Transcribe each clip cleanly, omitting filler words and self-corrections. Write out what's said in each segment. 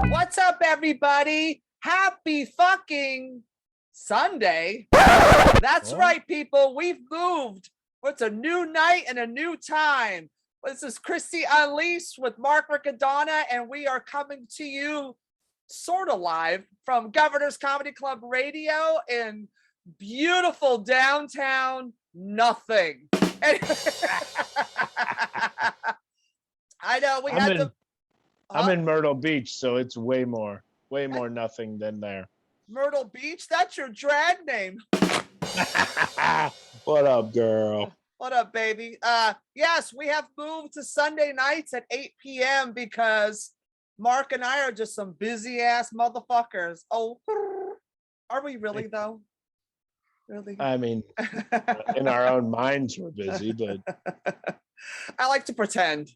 What's up, everybody? Happy fucking Sunday. That's right, people. We've moved. It's a new night and a new time. This is Christy Unleashed with Mark Riccadonna, and we are coming to you sort of live from Governor's Comedy Club Radio in beautiful downtown nothing. I know we had to. I'm in Myrtle Beach, so it's way more nothing than there. Myrtle Beach? That's your drag name. What up, girl? What up, baby? Yes, we have moved to Sunday nights at 8 p.m. because Mark and I are just some busy ass motherfuckers. Oh, are we really though? Really? I mean, in our own minds, we're busy, but I like to pretend.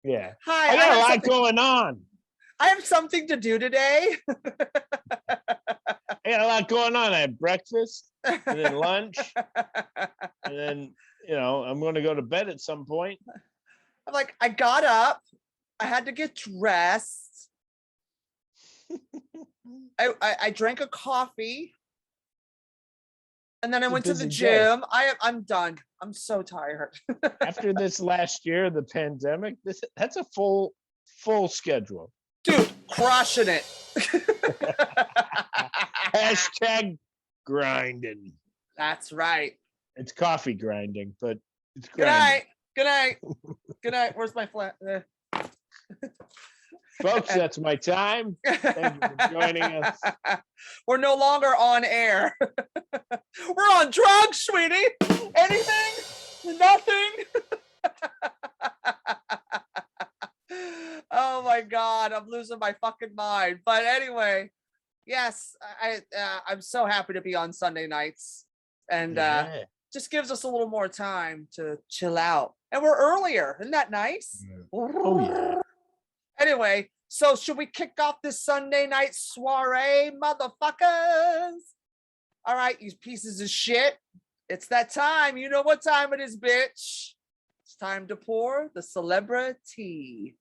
Yeah. Hi. I got a lot going on. I have something to do today. I got a lot going on. I had breakfast and then lunch. And then, I'm going to go to bed at some point. I'm like, I got up. I had to get dressed. I drank a coffee. And then I went to the gym. I'm done. I'm so tired. After this last year, the pandemic, that's a full schedule. Dude, crushing it. Hashtag grinding. That's right. It's coffee grinding, but it's grinding. Good night. Good night. Good night. Where's my flat? Folks, that's my time. Thank you for joining us. We're no longer on air. We're on drugs, sweetie. Anything? Nothing? Oh my God, I'm losing my fucking mind. But anyway, yes, I'm so happy to be on Sunday nights. And just gives us a little more time to chill out. And we're earlier. Isn't that nice? Oh, yeah. Anyway, so should we kick off this Sunday night soiree, motherfuckers? All right, you pieces of shit. It's that time. You know what time it is, bitch. It's time to pour the celebrity.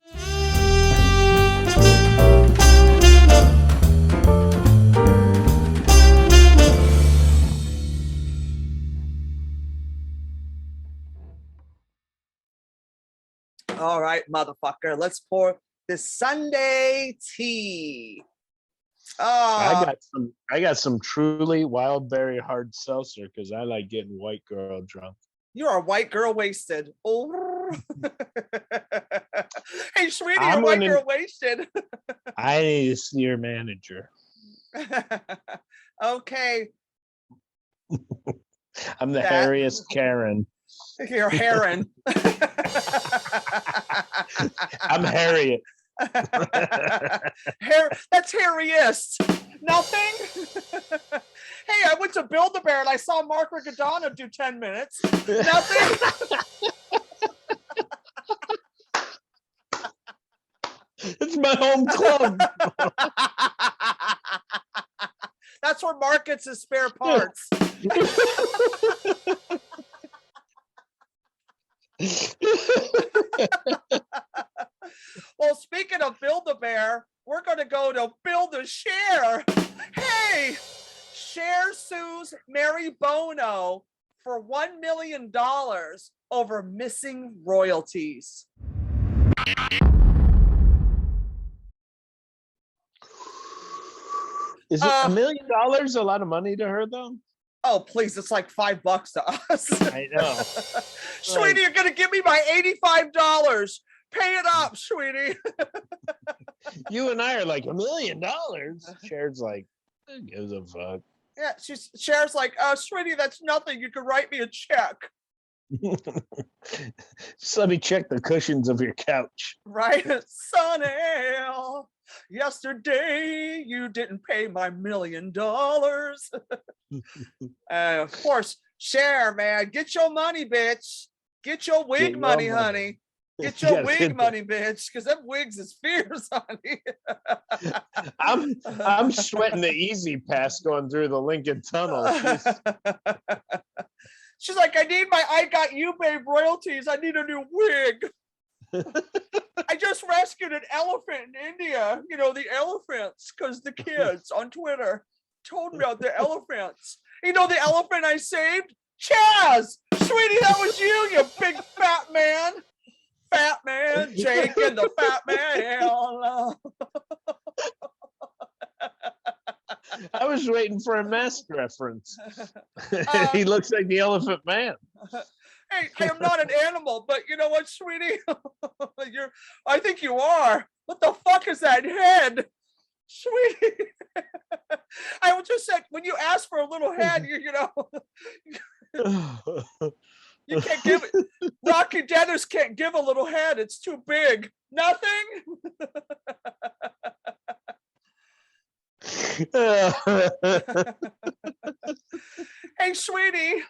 All right, motherfucker. Let's pour this Sunday tea. I got some truly wild berry hard seltzer because I like getting white girl drunk. You're a white girl wasted. Oh. Hey, sweetie, you're white girl wasted. I need to see your manager. Okay. I'm the hairiest Karen. You're Heron. I'm Harriet. That's hairiest. Nothing. Hey, I went to Build-A-Bear and I saw Mark Riccadonna do 10 minutes. Nothing. It's my home club. That's where Mark gets his spare parts. Well, speaking of Build-A-Bear, we're going to go to Build-A-Share. Hey, Cher sues Mary Bono for $1 million over missing royalties. Is it $1 million a lot of money to her, though? Oh, please, it's like $5 to us. I know. Sweetie, you're going to give me my $85. Pay it up, sweetie. You and I are like $1 million. Cher's like, who gives a fuck? Yeah, Cher's like, sweetie, that's nothing. You can write me a check. Just let me check the cushions of your couch. Right? Sonny, yesterday you didn't pay my $1 million. Of course, Cher, man, get your money, bitch. Get your wig money, honey. Get your wig money, bitch, because them wigs is fierce, honey. I'm sweating the Easy Pass going through the Lincoln Tunnel. She's like, I need my I Got You, babe royalties. I need a new wig. I just rescued an elephant in India. You know, the elephants, because the kids on Twitter told me about the elephants. You know, the elephant I saved? Chaz! Sweetie, that was you big fat man. Fat man, Jake and the fat man. I was waiting for a mask reference. He looks like the Elephant Man. Hey, I am not an animal, but you know what, sweetie? I think you are. What the fuck is that head? Sweetie. I just said, when you ask for a little head, you know, you can't give it. Rocky Dennis can't give a little head. It's too big. Nothing? Hey, sweetie.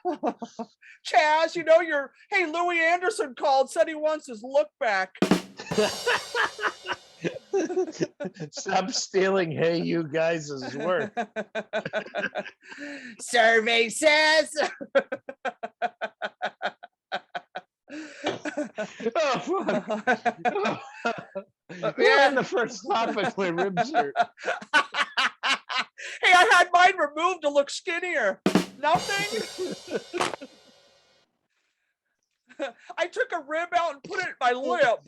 Chaz, you know, hey, Louis Anderson called, said he wants his look back. Stop stealing Hey You Guys' work. Survey says. Oh, fuck. We're on the first topic, my ribs hurt. Hey, I had mine removed to look skinnier. Nothing? I took a rib out and put it in my lip.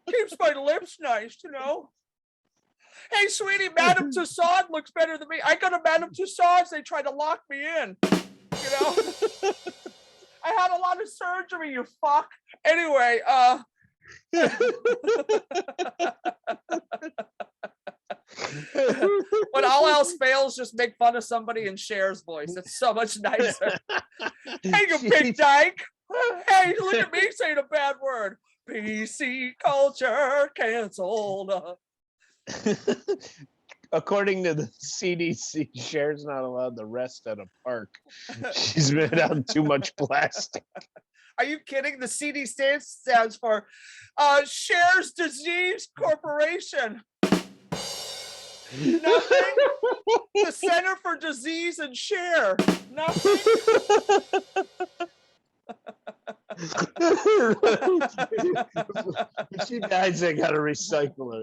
Keeps my lips nice, you know. Hey, sweetie, Madame Tussauds looks better than me. I go to Madame Tussauds, they tried to lock me in, you know. I had a lot of surgery, you fuck. Anyway, when all else fails, just make fun of somebody in Cher's voice. It's so much nicer. Hey, you big dyke. Hey, look at me saying a bad word. PC culture canceled. According to the CDC, Cher's not allowed to rest at a park. She's been on too much plastic. Are you kidding? The CDC stands for Cher's Disease Corporation. Nothing. The Center for Disease and Cher. Nothing. If she dies, I gotta recycle her.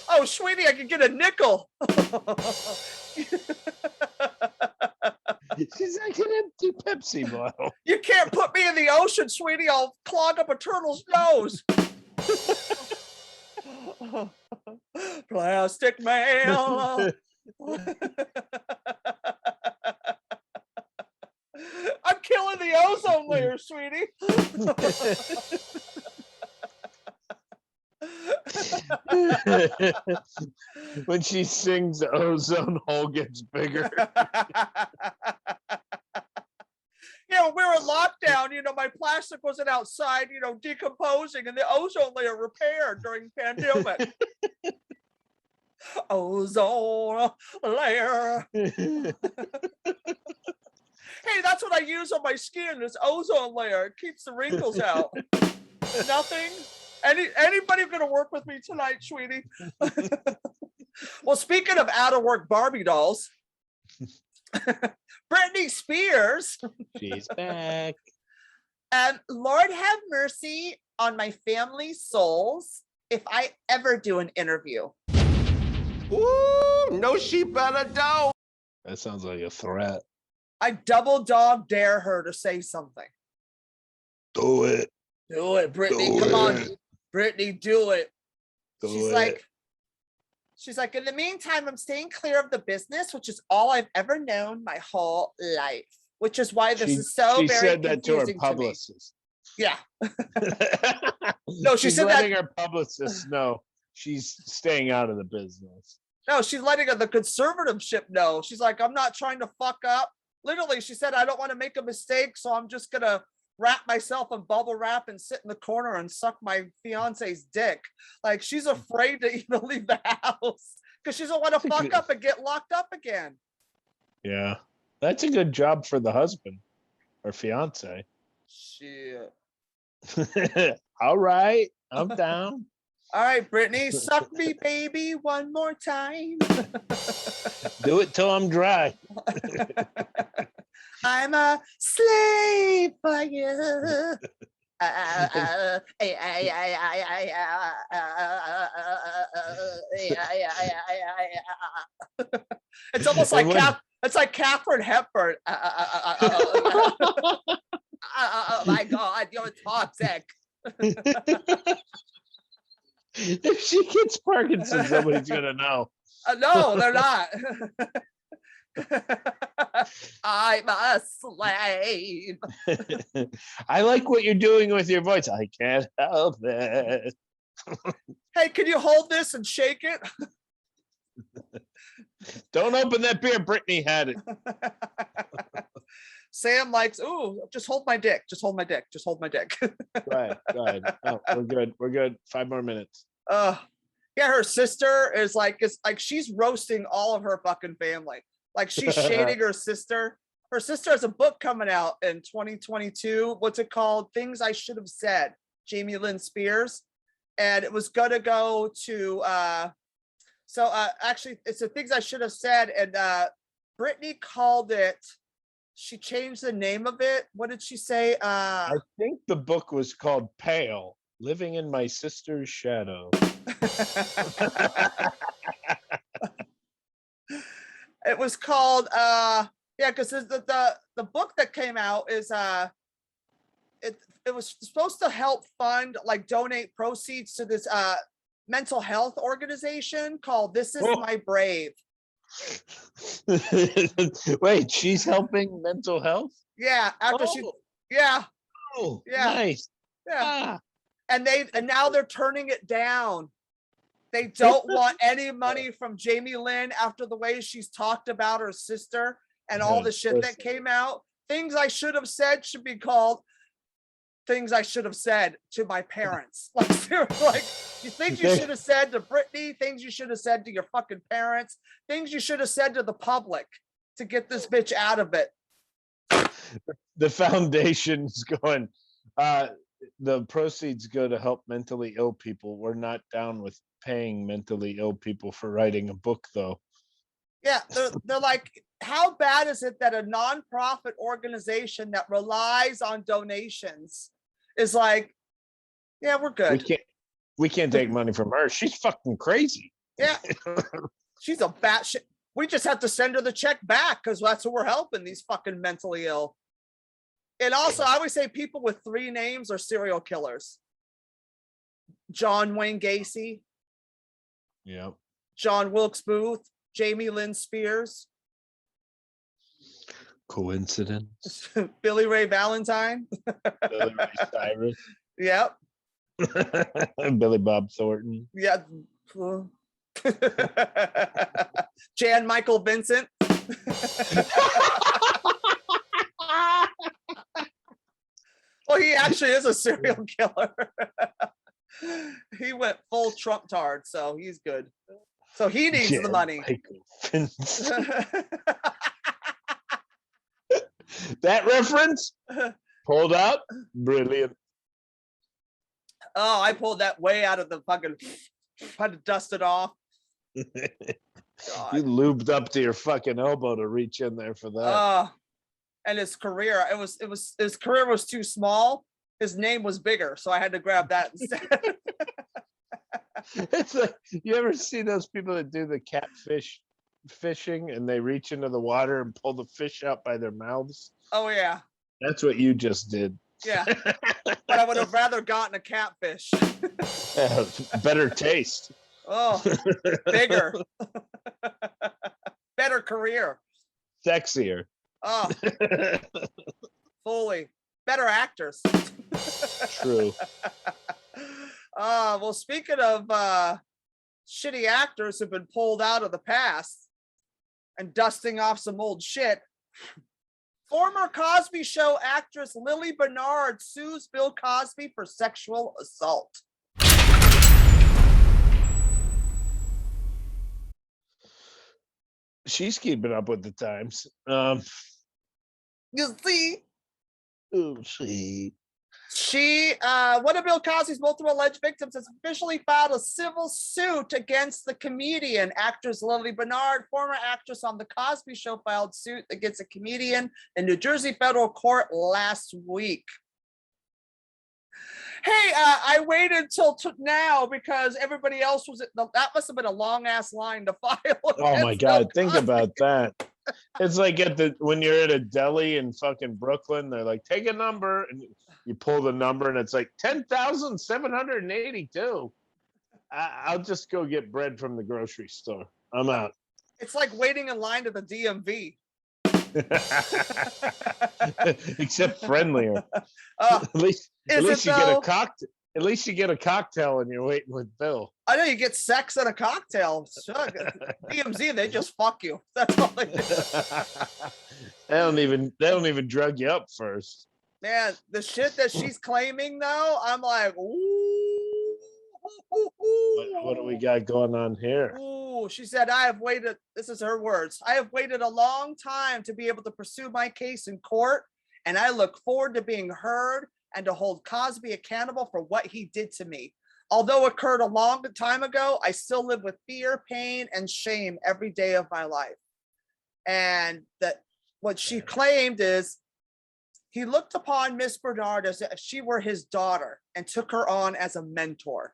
Oh, sweetie, I could get a nickel. She's like an empty Pepsi bottle. You can't put me in the ocean, sweetie. I'll clog up a turtle's nose. Plastic man. I'm killing the ozone layer, sweetie. When she sings, the ozone hole gets bigger. You know, we were in lockdown, you know, my plastic wasn't outside, you know, decomposing, and the ozone layer repaired during pandemic. Ozone layer. Hey, that's what I use on my skin, this ozone layer. It keeps the wrinkles out. Nothing. Anybody gonna work with me tonight, sweetie? Well, speaking of out of work Barbie dolls, Britney Spears. She's back. And Lord have mercy on my family's souls if I ever do an interview. Ooh, no, she better don't. That sounds like a threat. I double dog dare her to say something. Do it. Do it, Brittany. Come on. Brittany, do it. She's like, in the meantime, I'm staying clear of the business, which is all I've ever known my whole life, which is why this is so she very said that to her confusing publicist. Yeah. No, she she's said letting that. her publicist know she's staying out of the business. No, she's letting the conservatorship know. She's like, I'm not trying to fuck up. Literally, she said, I don't want to make a mistake, so I'm just going to wrap myself in bubble wrap and sit in the corner and suck my fiance's dick. Like, she's afraid to even leave the house because she doesn't want to fuck up and get locked up again. Yeah, that's a good job for the husband or fiance. Shit. All right, I'm down. All right, Brittany, suck me, baby, one more time. Do it till I'm dry. I'm a slave for you. It's almost like it's like Catherine Hepburn. Oh my God, you're toxic. If she gets Parkinson's, nobody's gonna know. No, they're not. I'm a slave. I like what you're doing with your voice. I can't help it. Hey, can you hold this and shake it? Don't open that beer. Brittany had it. Sam likes, ooh, just hold my dick. Just hold my dick. Just hold my dick. Go ahead. Oh, we're good. We're good. 5 more minutes. Yeah, her sister is like, it's like she's roasting all of her fucking family. Like she's shading her sister. Her sister has a book coming out in 2022. What's it called? Things I Should Have Said. Jamie Lynn Spears. And it was gonna go to actually it's the Things I Should Have Said, and Brittany called it, she changed the name of it. What did she say? I think the book was called Pale, Living in My Sister's Shadow. It was called yeah, because the book that came out is it was supposed to help fund, like, donate proceeds to this mental health organization called This Is My Brave. Wait, she's helping mental health? Yeah, after she, yeah. Oh, Yeah. nice. Yeah. And now they're turning it down. They don't want any money from Jamie Lynn after the way she's talked about her sister and all the shit that came out. Things I Should Have Said should be called Things I Should Have Said to My Parents. Like, you think you should have said to Brittany, things you should have said to your fucking parents, things you should have said to the public to get this bitch out of it. The foundation's going, the proceeds go to help mentally ill people. We're not down with paying mentally ill people for writing a book, though. Yeah, they're like, how bad is it that a nonprofit organization that relies on donations is like, yeah, we're good. We can't take money from her. She's fucking crazy. Yeah, she's a batshit. We just have to send her the check back because that's who we're helping, these fucking mentally ill. And also, I always say people with 3 names are serial killers. John Wayne Gacy. Yep. John Wilkes Booth. Jamie Lynn Spears. Coincidence? Billy Ray Valentine. Billy Ray Cyrus. Yep. Billy Bob Thornton. Yeah. Jan Michael Vincent. Well, he actually is a serial killer. He went full Trump tard, so he's good. So he needs the money. That reference pulled out, brilliant. Oh, I pulled that way out of the fucking, had to dust it off. You lubed up to your fucking elbow to reach in there for that. And his career, his career was too small. His name was bigger, so I had to grab that instead. It's like, you ever see those people that do the catfish fishing and they reach into the water and pull the fish out by their mouths? Oh yeah. That's what you just did. Yeah. But I would have rather gotten a catfish. Yeah, better taste. Oh, bigger. Better career. Sexier. Oh. Fully. Better actors. True. Well, speaking of shitty actors who've been pulled out of the past and dusting off some old shit, former Cosby Show actress Lily Bernard sues Bill Cosby for sexual assault. She's keeping up with the times. You see? Oh, she. One of Bill Cosby's multiple alleged victims has officially filed a civil suit against the comedian. Actress Lily Bernard, former actress on The Cosby Show, filed suit against a comedian in New Jersey federal court last week. Hey, I waited till now because everybody else was that must have been a long ass line to file. Oh my against God, Bill think Cosby. about that. It's like when you're at a deli in fucking Brooklyn, they're like, take a number, and you pull the number, and it's like 10,782. I'll just go get bread from the grocery store. I'm out. It's like waiting in line to the DMV. Except friendlier. At least you get a cocktail. At least you get a cocktail and you're waiting with Bill. I know you get sex and a cocktail. DMZ, they just fuck you. That's all they do. They don't even drug you up first. Man, the shit that she's claiming though, I'm like, ooh. What do we got going on here? Ooh, she said, I have waited, this is her words, I have waited a long time to be able to pursue my case in court, and I look forward to being heard and to hold Cosby accountable for what he did to me. Although it occurred a long time ago, I still live with fear, pain, and shame every day of my life. And that what she claimed is he looked upon Miss Bernard as if she were his daughter and took her on as a mentor.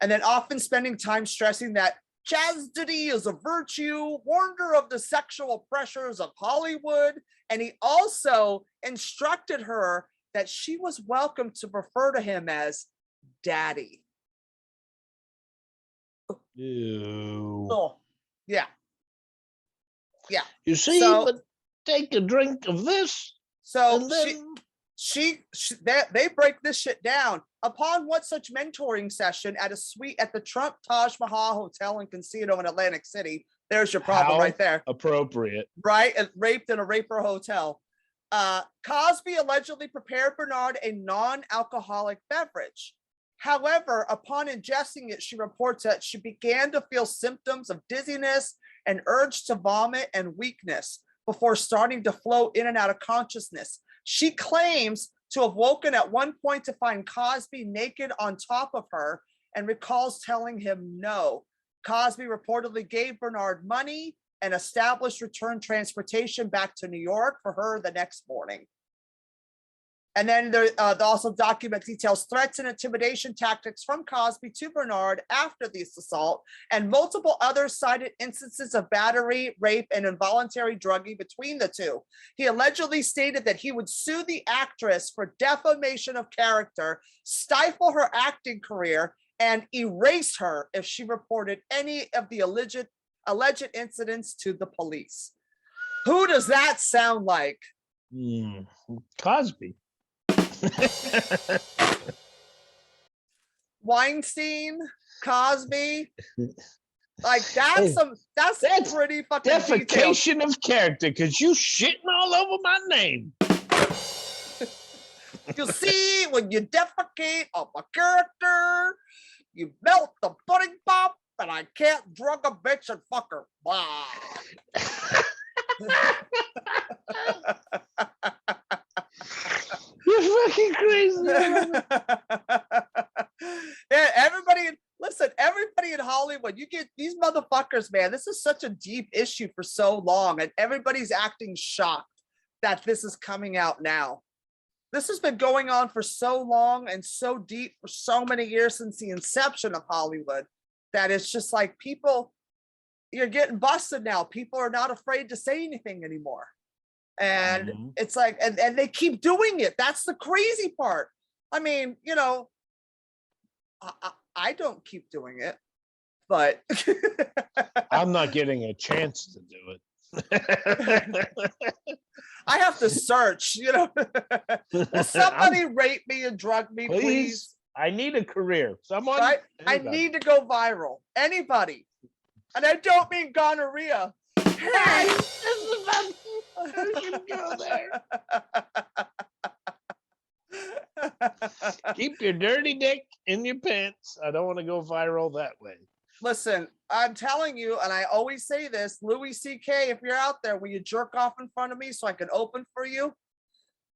And then often spending time stressing that chastity is a virtue, warned her of the sexual pressures of Hollywood. And he also instructed her that she was welcome to refer to him as daddy. Ew. Oh, yeah. Yeah. You see, So- but take a drink of this. So And then they break this shit down. Upon what such mentoring session at a suite at the Trump Taj Mahal Hotel and Casino in Atlantic City, there's your problem How right there. appropriate. Right? And raped in a raper hotel. Cosby allegedly prepared Bernard a non-alcoholic beverage. However, upon ingesting it, she reports that she began to feel symptoms of dizziness and urge to vomit and weakness before starting to float in and out of consciousness. She claims to have woken at one point to find Cosby naked on top of her and recalls telling him no. Cosby reportedly gave Bernard money and established return transportation back to New York for her the next morning. And then there also document details threats and intimidation tactics from Cosby to Bernard after this assault, and multiple other cited instances of battery, rape, and involuntary drugging between the two. He allegedly stated that he would sue the actress for defamation of character, stifle her acting career, and erase her if she reported any of the alleged incidents to the police. Who does that sound like? Cosby. Weinstein, Cosby, like that's pretty fucking defecation of character, because you shitting all over my name. You see, when you defecate of a character, you melt the pudding pop, and I can't drug a bitch and fuck her. Blah. You're fucking crazy. Yeah, everybody in Hollywood, you get these motherfuckers, man. This is such a deep issue for so long, and everybody's acting shocked that this is coming out now. This has been going on for so long and so deep for so many years since the inception of Hollywood that it's just like people, you're getting busted now. People are not afraid to say anything anymore. And it's like, and they keep doing it. That's the crazy part. I mean, you know, I don't keep doing it, but I'm not getting a chance to do it. I have to search, you know. Will somebody rape me and drug me, please? I need a career. Someone. Right? I need to go viral. Anybody. And I don't mean gonorrhea. Hey, this is about I should go there. Keep your dirty dick in your pants. I don't want to go viral that way. Listen, I'm telling you, and I always say this, Louis C.K., if you're out there, will you jerk off in front of me so I can open for you?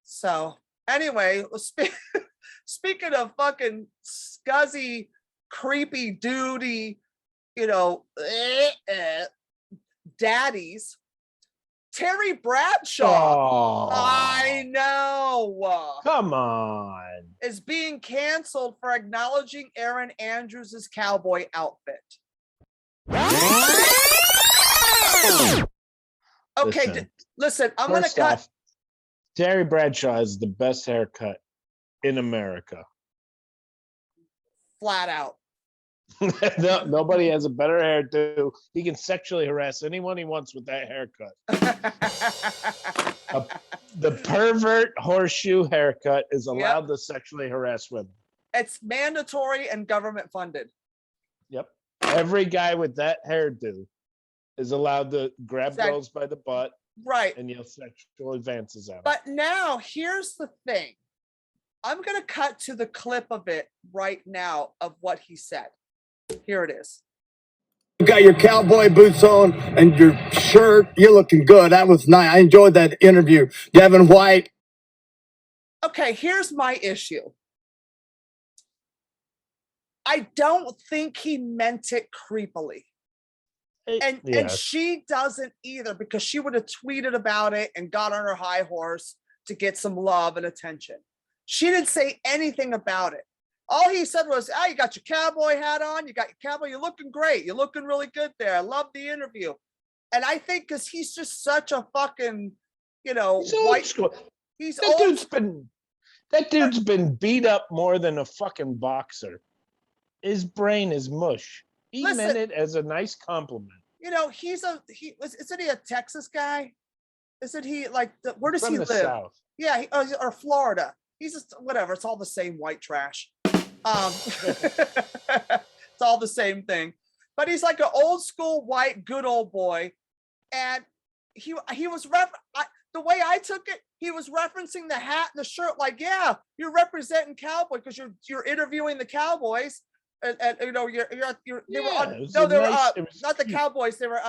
So anyway, speaking of fucking scuzzy, creepy, duty, you know, daddies, Terry Bradshaw. Oh, I know. Come on. Is being canceled for acknowledging Erin Andrews' cowboy outfit. Okay, listen, I'm going to cut. Terry Bradshaw has the best haircut in America. Flat out. No, nobody has a better hairdo. He can sexually harass anyone he wants with that haircut. The pervert horseshoe haircut is allowed to sexually harass women. It's mandatory and government funded. Yep. Every guy with that hairdo is allowed to grab girls by the butt. Right. And yell sexual advances at them. But now here's the thing. I'm going to cut to the clip of it right now of what he said. Here it is. You got your cowboy boots on and your shirt. You're looking good. That was nice. I enjoyed that interview. Devin White. Okay, here's my issue. I don't think he meant it creepily. And she doesn't either, because she would have tweeted about it and got on her high horse to get some love and attention. She didn't say anything about it. All he said was, "Oh, you got your cowboy hat on. You got your cowboy. You're looking great. You're looking really good there. I love the interview." And I think because he's just such a fucking, he's white school. He's that old. That dude's been beat up more than a fucking boxer. His brain is mush. He meant it as a nice compliment. Isn't he a Texas guy? Isn't he where does he live? South. Yeah, or Florida. He's just whatever. It's all the same white trash. It's all the same thing. But he's like an old school white, good old boy. And he was the way I took it, he was referencing the hat and the shirt, like, yeah, you're representing Cowboy because you're interviewing the Cowboys. And they were not the Cowboys. They were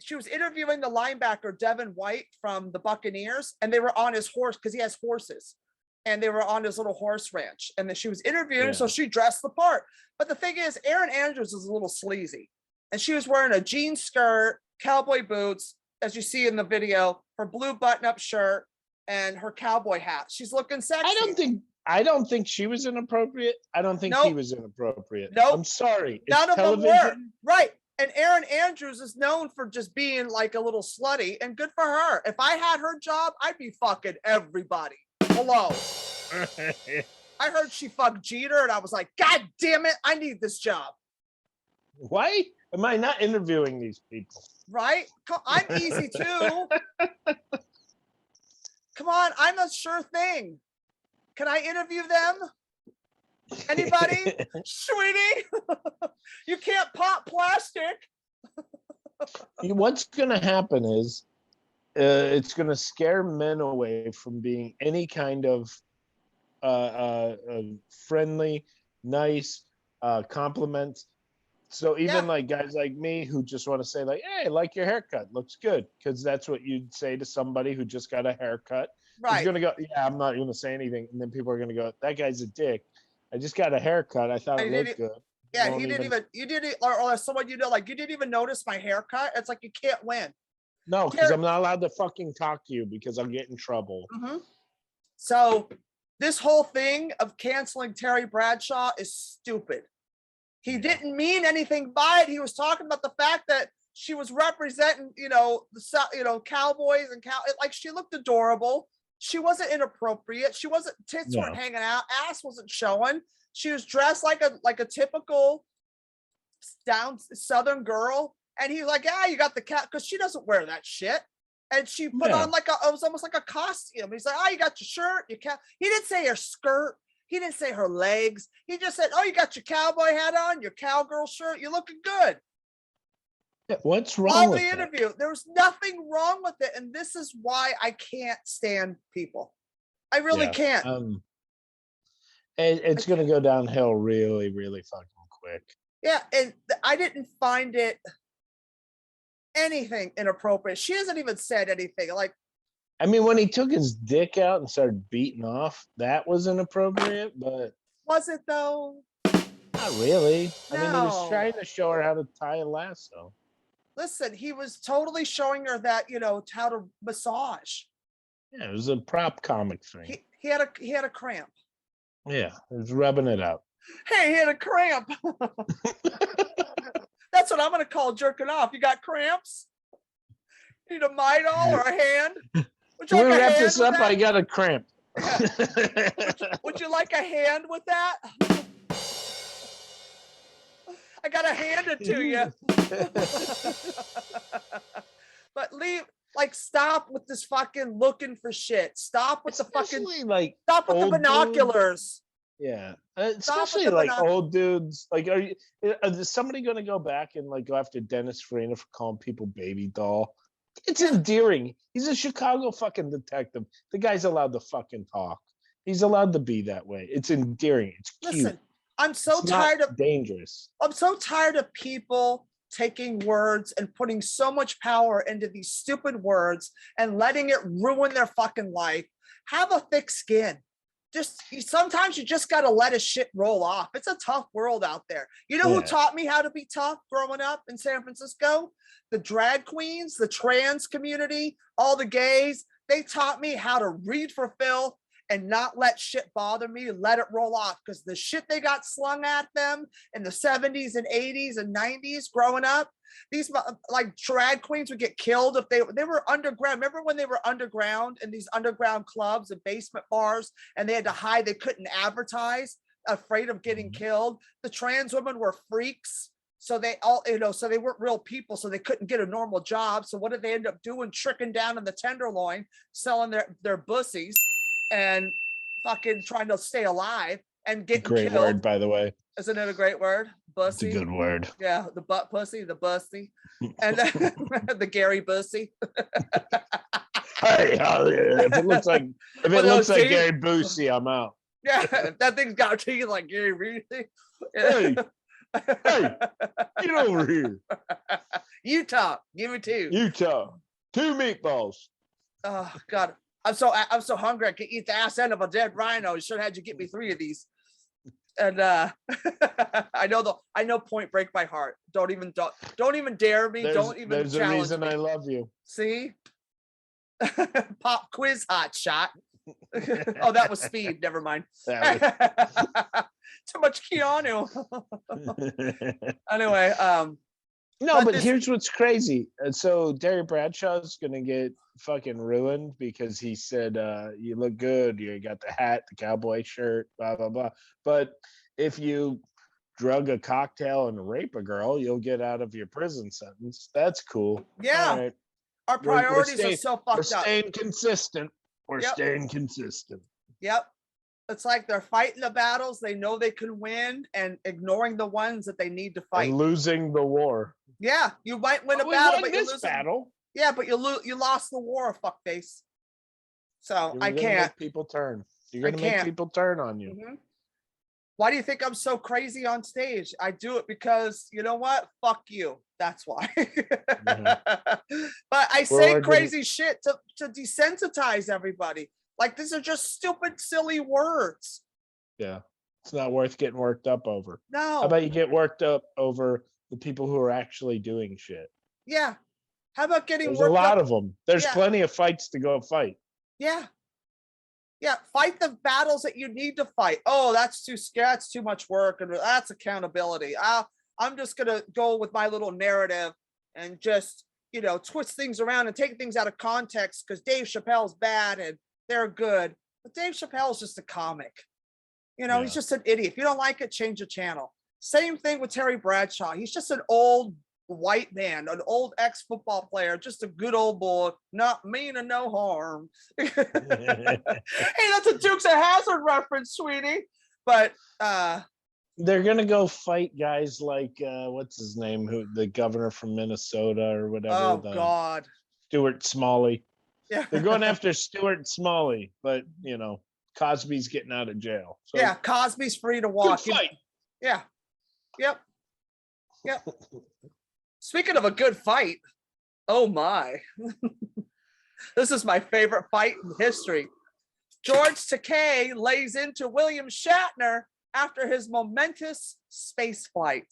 she was interviewing the linebacker Devin White from the Buccaneers, and they were on his horse because he has horses, and they were on his little horse ranch, and then she was interviewing, so she dressed the part. But the thing is, Erin Andrews is a little sleazy, and she was wearing a jean skirt, cowboy boots, as you see in the video, her blue button-up shirt, and her cowboy hat. She's looking sexy. I don't think she was inappropriate. I don't think he was inappropriate. Nope. I'm sorry. None of them were. Right. And Erin Andrews is known for just being like a little slutty, and good for her. If I had her job, I'd be fucking everybody. Hello. I heard she fucked Jeter, and I was like, God damn it, I need this job. Why am I not interviewing these people? Right? I'm easy too. Come on, I'm a sure thing. Can I interview them? Anybody? Sweetie? You can't pop plastic. What's going to happen is it's going to scare men away from being any kind of friendly, nice compliments. So even like guys like me who just want to say like, hey, I like your haircut, looks good. Because that's what you'd say to somebody who just got a haircut. Right. He's going to go, yeah, I'm not going to say anything. And then people are going to go, that guy's a dick. I just got a haircut. I thought it looked good. Yeah, you didn't, or someone you didn't even notice my haircut. It's like you can't win. No, because I'm not allowed to fucking talk to you because I'll get in trouble. Mm-hmm. So this whole thing of canceling Terry Bradshaw is stupid. He didn't mean anything by it. He was talking about the fact that she was representing, the Cowboys and like she looked adorable. She wasn't inappropriate. She wasn't, tits weren't hanging out, ass wasn't showing. She was dressed like a typical down Southern girl. And he's like, yeah, you got the cat, because she doesn't wear that shit. And she put on it was almost like a costume. He's like, oh, you got your shirt, your cap. He didn't say her skirt. He didn't say her legs. He just said, oh, you got your cowboy hat on, your cowgirl shirt. You're looking good. Yeah, what's wrong with the interview? There was nothing wrong with it. And this is why I can't stand people. I really can't. It's going to go downhill really, really fucking quick. Yeah. And I didn't find it anything inappropriate. She hasn't even said anything. Like, I mean, when he took his dick out and started beating off, that was inappropriate, but... Was it, though? Not really. No. I mean, he was trying to show her how to tie a lasso. Listen, he was totally showing her that, how to massage. Yeah, it was a prop comic thing. He had a cramp. Yeah, it was rubbing it out. Hey, he had a cramp. That's what I'm gonna call jerking off. You got cramps? Need a Midol or a hand? Would you Can we like a wrap hand this with up? that? I got a cramp. Would you like a hand with that? I gotta hand it to you. But stop with this fucking looking for shit. Stop with stop with the binoculars. Yeah, especially old dudes. Is somebody going to go back and go after Dennis Farina for calling people baby doll? It's endearing. He's a Chicago fucking detective. The guy's allowed to fucking talk. He's allowed to be that way. It's endearing. It's cute. Listen, I'm so tired of dangerous. I'm so tired of people taking words and putting so much power into these stupid words and letting it ruin their fucking life. Have a thick skin. Sometimes you just got to let a shit roll off. It's a tough world out there. You know who taught me how to be tough growing up in San Francisco? The drag queens, the trans community, all the gays. They taught me how to read for filth and not let shit bother me, let it roll off, because the shit they got slung at them in the 70s and 80s and 90s growing up, these drag queens would get killed if they were underground. Remember when they were underground in these underground clubs and basement bars, and they had to hide, they couldn't advertise, afraid of getting killed. The trans women were freaks. So they all, so they weren't real people, so they couldn't get a normal job. So what did they end up doing? Tricking down in the Tenderloin, selling their bussies and fucking trying to stay alive and getting great killed. Word, by the way. Isn't it a great word? Bussy. It's a good word. Yeah, the butt pussy, the bussy, and the Gary Bussy. Hey, if it looks like Gary Busey, I'm out. Yeah, if that thing's got teeth like Gary Busey. Hey, get over here. Utah, give me two. Utah, 2 meatballs. Oh God, I'm so hungry. I could eat the ass end of a dead rhino. You should have had you get me 3 of these. And I know Point Break by heart. Don't even dare me. Don't even there's challenge a reason me. I love you. See? Pop quiz hot shot. Oh, that was Speed. Never mind. Too much Keanu. Anyway, but here's what's crazy. So Terry Bradshaw's gonna get fucking ruined because he said you look good, you got the hat, the cowboy shirt, blah blah blah. But if you drug a cocktail and rape a girl, you'll get out of your prison sentence. That's cool. Yeah. All right. Our priorities are so fucked up. We're staying consistent. We're staying consistent. Yep. It's like they're fighting the battles they know they can win and ignoring the ones that they need to fight. And losing the war. Yeah, you might win a battle, but you lose battle. Yeah, but you lost the war, fuckface. So I can't. Make people turn. You're gonna make people turn on you. Mm-hmm. Why do you think I'm so crazy on stage? I do it because you know what? Fuck you. That's why. Mm-hmm. But I say crazy shit to desensitize everybody. Like these are just stupid, silly words. Yeah, it's not worth getting worked up over. No. How about you get worked up over the people who are actually doing shit? Yeah. How about getting There's worked a lot up? of them. There's plenty of fights to go fight. Yeah. Yeah, fight the battles that you need to fight. Oh, that's too scary. That's too much work, and that's accountability. I'm just gonna go with my little narrative and just twist things around and take things out of context because Dave Chappelle's bad and they're good, but Dave Chappelle's just a comic. He's just an idiot. If you don't like it, change the channel. Same thing with Terry Bradshaw. He's just an old white man, an old ex-football player, just a good old boy, not mean and no harm. Hey, that's a Dukes of Hazzard reference, sweetie. But they're gonna go fight guys like what's his name, who the governor from Minnesota or whatever. Oh God, Stuart Smalley. Yeah, they're going after Stuart Smalley, but Cosby's getting out of jail. So yeah, Cosby's free to walk. Good fight. Yeah. Yep. Speaking of a good fight, oh my. This is my favorite fight in history. George Takei lays into William Shatner after his momentous space flight.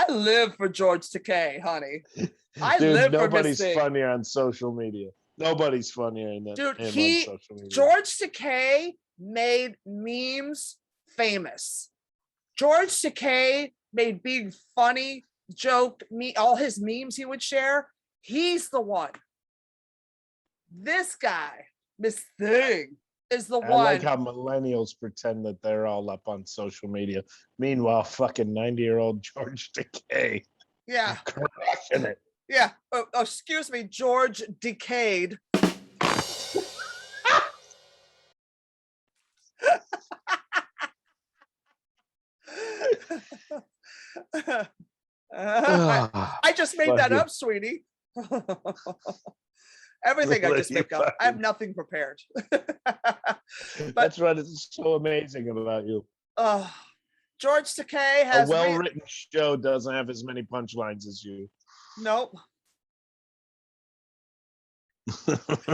I live for George Takei, honey. I Dude, live for nobody's Mystique. funnier on social media. Nobody's funnier than Dude, him on social media. George Takei made memes famous. George Takei made being funny, joke, all his memes he would share. He's the one. This guy, Miss Thing, is the I one. like how millennials pretend that they're all up on social media. Meanwhile, fucking 90-year-old George Takei. Yeah. Crushing it. Yeah. Oh, excuse me, George Decayed. I just made that up, sweetie. Everything I just make up. I have nothing prepared. That's what is so amazing about you. George Takei has a well-written show doesn't have as many punchlines as you. Nope.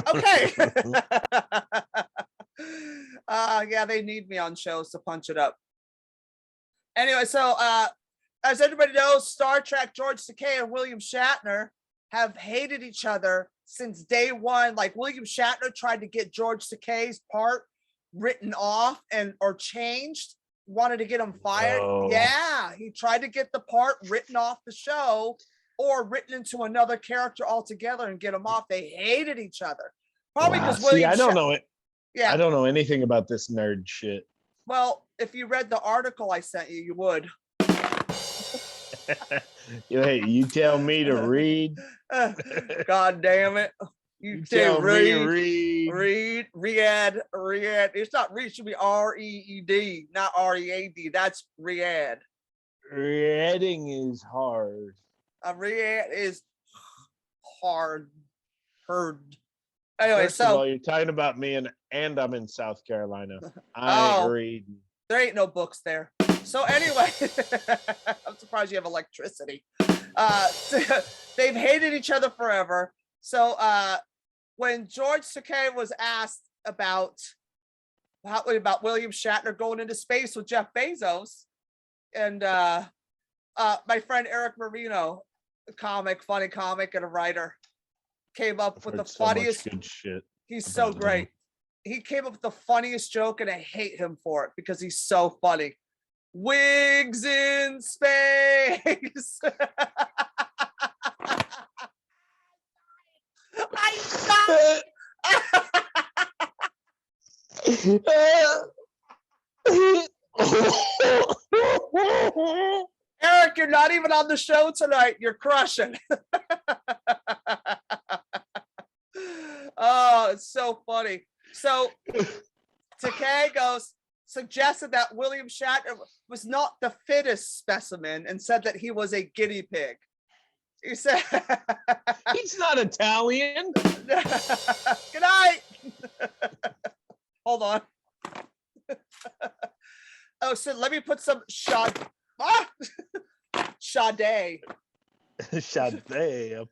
Okay. Yeah, they need me on shows to punch it up. Anyway, so as everybody knows, Star Trek, George Takei and William Shatner have hated each other since day one. Like William Shatner tried to get George Takei's part written off or changed, wanted to get him fired. Whoa. Yeah, he tried to get the part written off the show or written into another character altogether and get him off. They hated each other. Probably because William. I don't know it. Yeah, I don't know anything about this nerd shit. Well, if you read the article I sent you, you would. Hey, you tell me to read. God damn it. You tell me to read. Riad. It's not read, it should be R-E-E-D, not R-E-A-D. That's Riad. Reading is hard. Riad is hard. Heard. Anyway, First of all, you're talking about me and I'm in South Carolina. I ain't reading. There ain't no books there. So anyway, I'm surprised you have electricity. They've hated each other forever. So when George Takei was asked about William Shatner going into space with Jeff Bezos, and my friend Eric Marino, a funny comic and a writer, came up with the funniest good shit. He's so great. He came up with the funniest joke, and I hate him for it because he's so funny. Wigs in space. I stopped. Eric, you're not even on the show tonight. You're crushing. Oh, it's so funny. So Takei suggested that William Shatner was not the fittest specimen and said that he was a guinea pig. He said he's not Italian. Good night. Hold on. Oh, so let me put some Sade up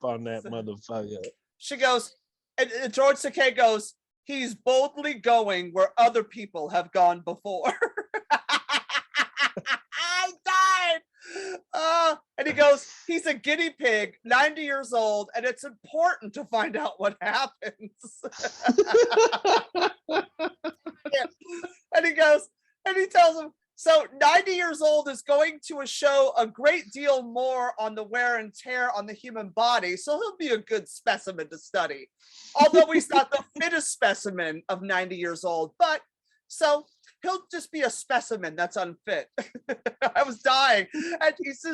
on that motherfucker. She goes, and George Takei goes, he's boldly going where other people have gone before. I died. And he goes, he's a guinea pig, 90 years old, and it's important to find out what happens. And he goes, and he tells him, so 90 years old is going to show a great deal more on the wear and tear on the human body, so he'll be a good specimen to study. Although he's not the fittest specimen of 90 years old, but so he'll just be a specimen that's unfit. I was dying. And he's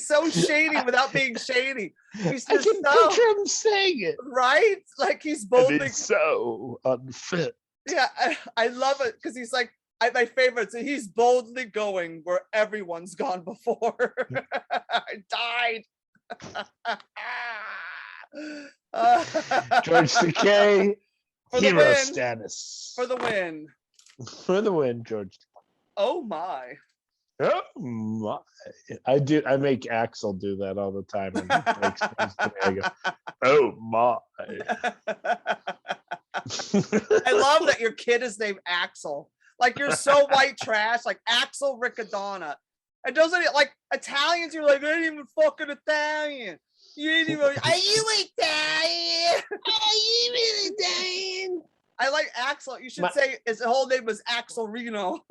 so shady without being shady. He's just picture him saying it. Right? Like he's boldly so unfit. Yeah, I love it because he's like, my favorite, so he's boldly going where everyone's gone before. I died. George Takei, hero win. status. For the win. For the win, George. Oh my. Oh my. I make Axel do that all the time. And I go, oh my. I love that your kid is named Axel. Like you're so white trash, like Axel Riccadonna. And doesn't it like Italians? You're like, I ain't even fucking Italian. You ain't even. Are you Italian? Are you Italian? I like Axel. You should say his whole name was Axel Reno.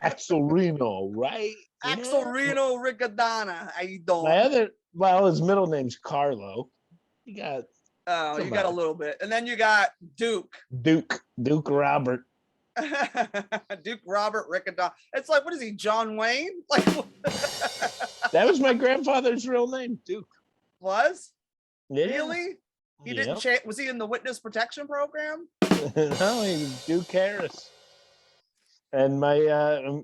Axel Reno, right? Axel Reno Riccadonna. How you My doing? his middle name's Carlo. You got You got a little bit, and then you got Duke Robert. Duke Robert Riccadonna. It's like, what is he, John Wayne? Like, That was my grandfather's real name, Duke. was Yeah. really? He didn't change. Was he in the witness protection program? No, he was Duke Harris. And my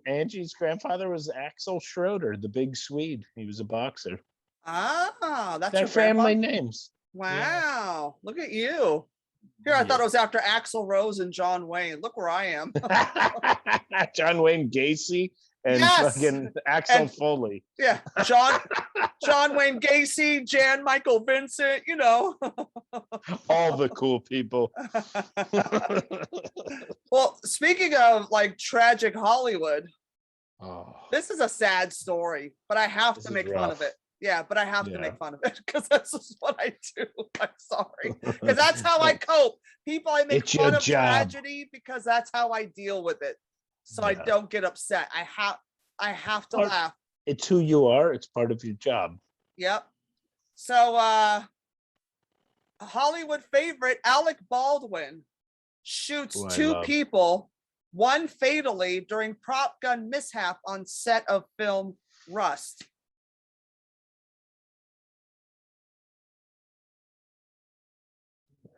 Angie's grandfather was Axel Schroeder, the big Swede. He was a boxer. Ah, that's Their your family grandpa? names. Wow, look at you. Here, I thought it was after Axl Rose and John Wayne. Look where I am. John Wayne Gacy and fucking Axel Foley. Yeah, John Wayne Gacy, Jan Michael Vincent, you know. All the cool people. Well, speaking of like tragic Hollywood, this is a sad story, but I have to make fun of it. Yeah, but I have to make fun of it because that's just what I do. I'm sorry. Because that's how I cope. People, I make fun of tragedy because that's how I deal with it. So I don't get upset. I have to laugh. It's who you are. It's part of your job. Yep. So Hollywood favorite Alec Baldwin shoots two people, one fatally during prop gun mishap on set of film Rust.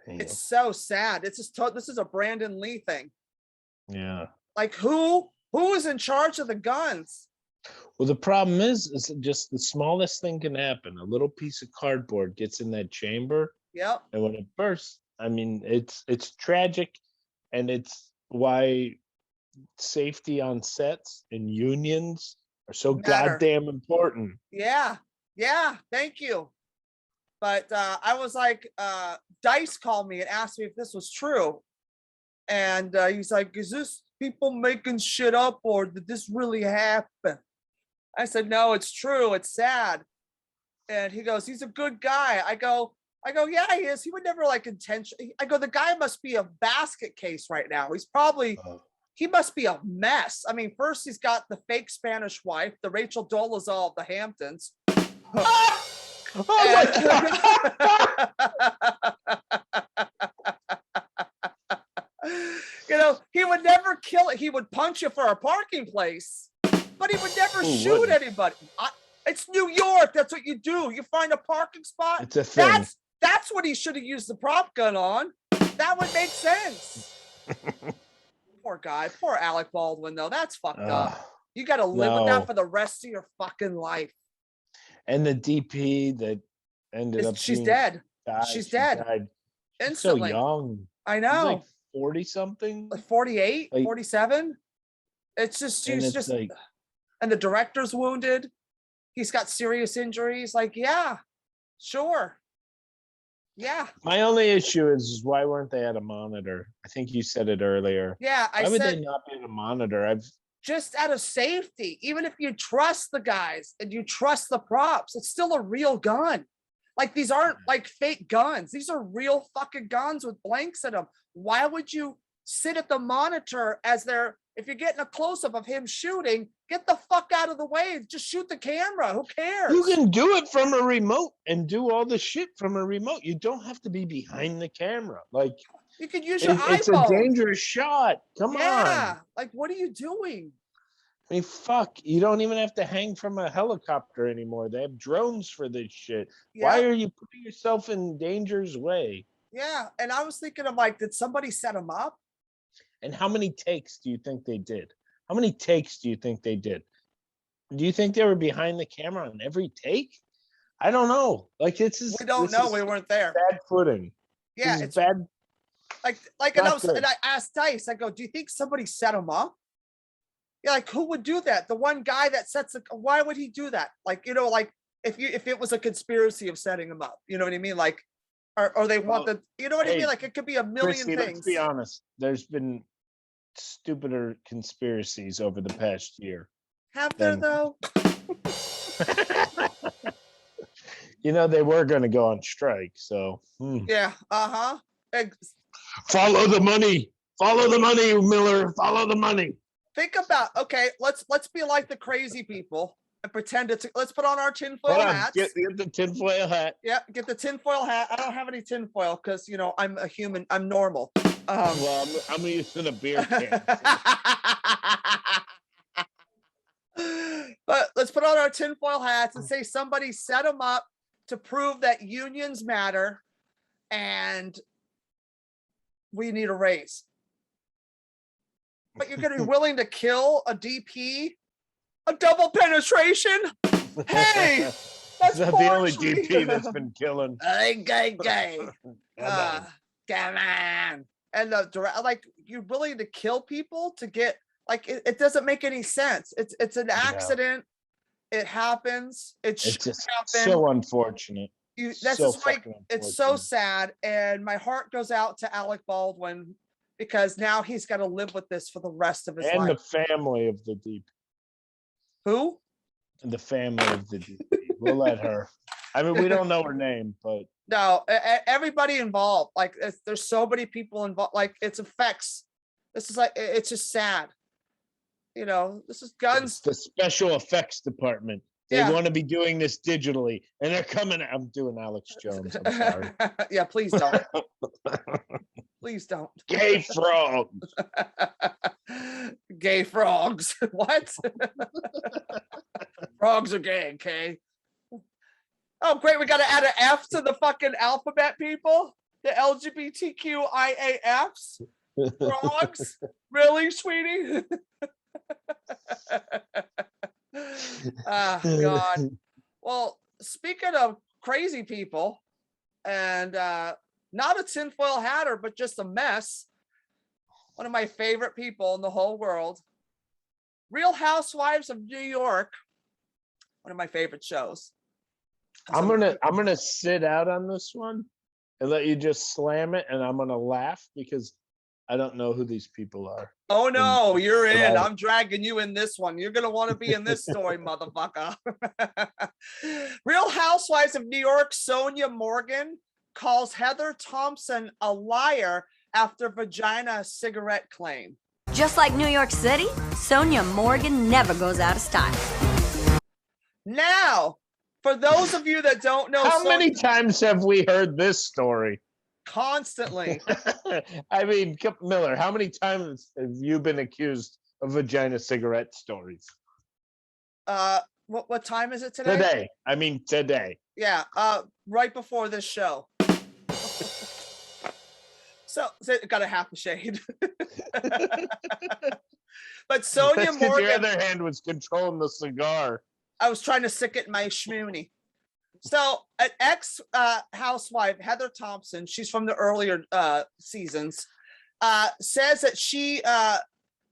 It's so sad. It's just this is a Brandon Lee thing. Yeah. Like who is in charge of the guns? Well, the problem is just the smallest thing can happen. A little piece of cardboard gets in that chamber. Yep. And when it bursts, I mean, it's tragic, and it's why safety on sets and unions are so goddamn important. Yeah. Yeah. Thank you. But I was like, Dice called me and asked me if this was true. And he's like, is this people making shit up or did this really happen? I said, no, it's true. It's sad. And he goes, he's a good guy. I go, yeah, he is. He would never like intentionally. I go, the guy must be a basket case right now. He's probably, he must be a mess. I mean, first he's got the fake Spanish wife, the Rachel Dolezal of the Hamptons. Oh my You know, he would never kill it. He would punch you for a parking place, but he would never shoot anybody. It's New York. That's what you do. You find a parking spot. It's a thing. That's what he should have used the prop gun on. That would make sense. Poor guy. Poor Alec Baldwin, though. That's fucked up. You got to live with that for the rest of your fucking life. And the DP that ended up she's dead. She's dead. Died. Instantly. So young. I know. She's like 40 something. Like 48, like, 47. It's just, she's just like, and the director's wounded. He's got serious injuries. Like, yeah, sure. Yeah. My only issue is why weren't they at a monitor? I think you said it earlier. Yeah, why would they not be at a monitor? Just out of safety, even if you trust the guys and you trust the props, it's still a real gun. Like these aren't like fake guns. These are real fucking guns with blanks in them. Why would you sit at the monitor as if you're getting a close-up of him shooting, get the fuck out of the way. Just shoot the camera. Who cares? You can do it from a remote and do all the shit from a remote. You don't have to be behind the camera. Like you could use your iPhone. It's a dangerous shot. Come on. Yeah. Like, what are you doing? I mean, fuck. You don't even have to hang from a helicopter anymore. They have drones for this shit. Yeah. Why are you putting yourself in danger's way? Yeah. And I was thinking of like, did somebody set him up? And how many takes do you think they did? How many takes do you think they did? Do you think they were behind the camera on every take? I don't know. Like we don't know. We weren't there. Bad footing. Yeah, it's bad. Like, and I asked Dice. I go, do you think somebody set him up? Yeah, like who would do that? The one guy that sets why would he do that? Like, you know, like if it was a conspiracy of setting him up, you know what I mean? Like, or they want you know what I mean? Like it could be a million Christy, things. Let's be honest. There's been stupider conspiracies over the past year. Have there then- though? They were going to go on strike. So Yeah. follow the money. Follow the money, Miller. Follow the money. Think about, okay, let's be like the crazy people and pretend let's put on our tinfoil Hold on. hats. Get the tinfoil hat. Yeah, get the tinfoil hat. I don't have any tinfoil because I'm a human. I'm normal. Well, I'm using a beer can. But let's put on our tinfoil hats and say somebody set them up to prove that unions matter and we need a raise. But you're going to be willing to kill a DP? A double penetration? Hey, that's not the only poetry. DP that's been killing. Gay. Come Come on. And you're willing to kill people to get, it doesn't make any sense. It's an accident. It happens. It's should just happen. so unfortunate. That's so just like, fucking it's so unfortunate. sad. And my heart goes out to Alec Baldwin because now he's got to live with this for the rest of his And life. the family of the DP. Who? And the family of the DP. We'll let her. I mean, we don't know her name, but No, everybody involved. There's so many people involved. It's effects. This is it's just sad. This is guns. it's the special effects department. They Yeah. want to be doing this digitally, and they're coming. I'm doing Alex Jones. I'm sorry. Yeah, please don't. Please don't. Gay frog. Gay frogs. What? Frogs are gay, okay? Oh, great. We got to add an F to the fucking alphabet, people. The LGBTQIAFs. Frogs? Really, sweetie? God. Well, speaking of crazy people, and not a tinfoil hatter, but just a mess. One of my favorite people in the whole world. Real Housewives of New York. One of my favorite shows. I'm gonna sit out on this one and let you just slam it, and I'm gonna laugh because I don't know who these people are. Oh no, you're in. I- I'm dragging you in this one. You're gonna want to be in this story, motherfucker. Real Housewives of New York, Sonja Morgan calls Heather Thompson a liar after vagina cigarette claim. Just like New York City, Sonja Morgan never goes out of style. Now, for those of you that don't know, How many times have we heard this story? constantly. I mean, Miller, how many times have you been accused of vagina cigarette stories? What time is it today? Today. I mean, today. Yeah, right before this show. So got a half a shade. But Sonja That's 'cause your Morgan, other hand was controlling the cigar. I was trying to stick it in my schmoonie. So an ex housewife, Heather Thompson, she's from the earlier seasons, says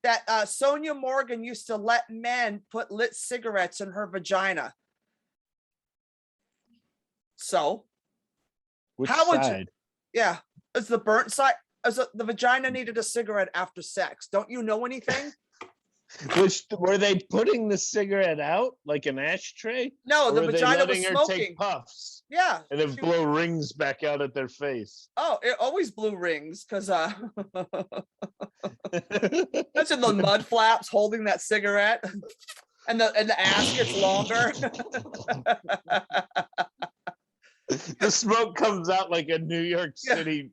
that Sonja Morgan used to let men put lit cigarettes in her vagina. So Which How would you- side? yeah, is the burnt side? The vagina needed a cigarette after sex. Don't you know anything? Were they putting the cigarette out like an ashtray? No, Or the were they vagina was letting her smoking. take puffs Yeah. and then she- blow rings back out at their face? Oh, it always blew rings because imagine the mud flaps holding that cigarette, and the ass gets longer. The smoke comes out like a New York Yeah. City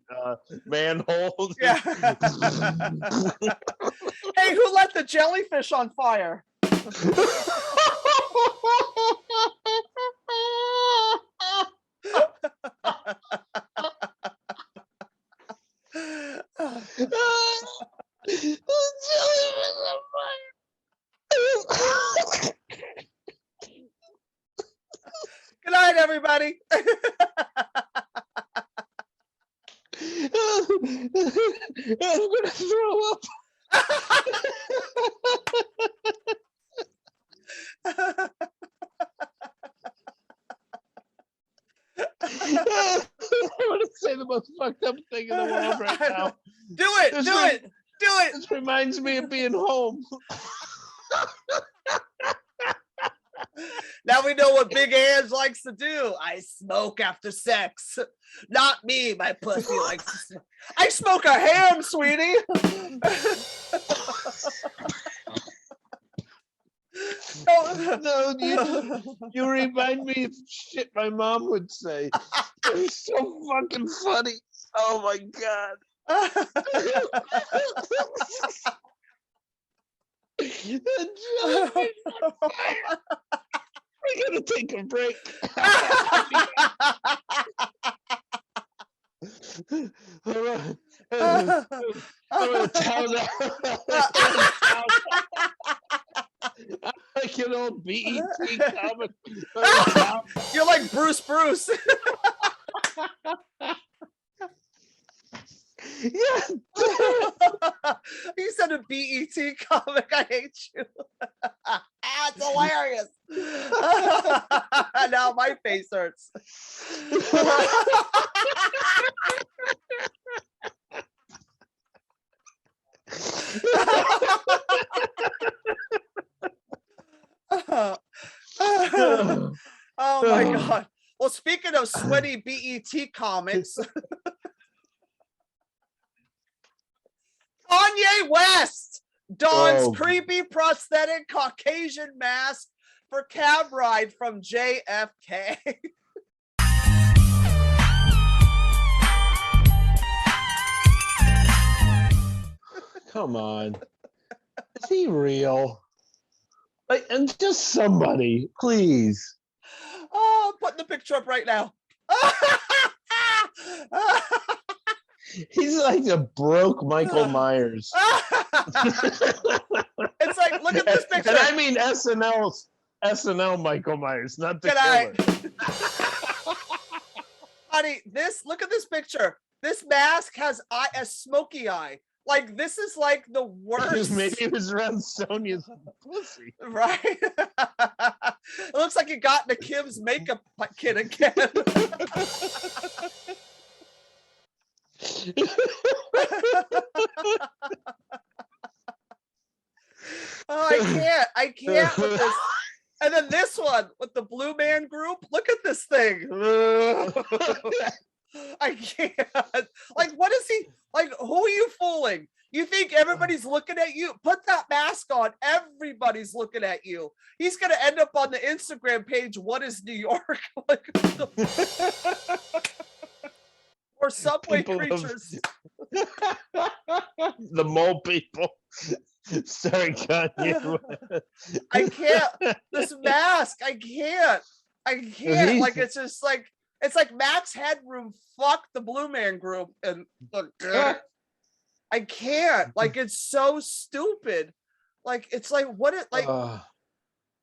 manhole. Yeah. Hey, who let the jellyfish on fire? Good night, everybody. I'm gonna throw up. I want to say the most fucked up thing in the world right now. Do it. Do it. This reminds me of being home. Now we know what Big Ange likes to do. I smoke after sex. Not me, my pussy likes to smoke. I smoke a ham, sweetie. No, you remind me of shit my mom would say. It's so fucking funny. Oh my god. We're gonna take a break. I'm gonna towel down. I'm like an old BET comic. You're like Bruce. Yeah. You said a BET comic. I hate you. It's hilarious. Now my face hurts. Oh my god. Well, speaking of sweaty BET comics, Kanye West dons creepy prosthetic Caucasian mask for cab ride from JFK. Come on. Is he real? Like, and just somebody, please. Oh, I'm putting the picture up right now. He's like a broke Michael Myers. It's like, look at this picture. And I mean SNL Michael Myers, not the killer. Honey, look at this picture. This mask has a smoky eye. Like, this is like the worst. Maybe it was around Sonja's pussy. Right? It looks like you got into Kim's makeup kit again. Oh, I can't with this. And then this one with the Blue Man Group. Look at this thing. I can't. Like, what is he? Like, who are you fooling? You think everybody's looking at you? Put that mask on. Everybody's looking at you. He's going to end up on the Instagram page. What is New York? Like, or subway creatures. The mole people. Sorry, Kanye. I can't. This mask. I can't. Like, it's just like, it's like Max Headroom fucked the Blue Man Group, and look, I can't. Like, it's so stupid. Like, it's like, what it like.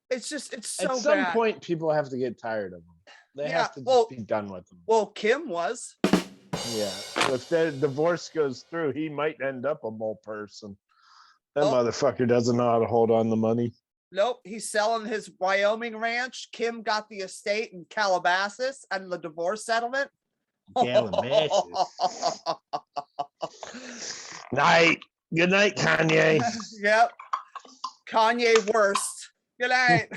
It's just, it's so bad. At some point, people have to get tired of them. They have to just be done with them. Well, Kim was. Yeah. If the divorce goes through, he might end up a mole person. That motherfucker doesn't know how to hold on the money. Nope, he's selling his Wyoming ranch. Kim got the estate in Calabasas and the divorce settlement. Calabasas. Night. Good night, Kanye. Yep. Kanye worst. Good night.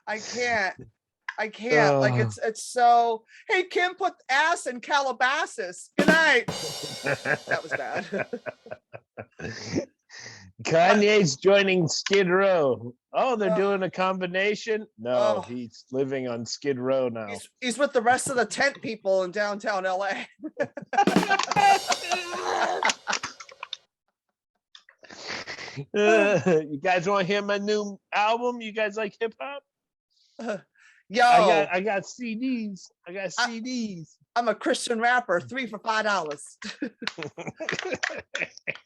I can't. Like, it's so. Hey, Kim put ass in Calabasas. Good night. That was bad. Kanye's joining Skid Row. Oh, they're doing a combination? No, he's living on Skid Row now. He's with the rest of the tent people in downtown LA. You guys want to hear my new album? You guys like hip hop? Yo, I got CDs. I'm a Christian rapper. 3 for $5.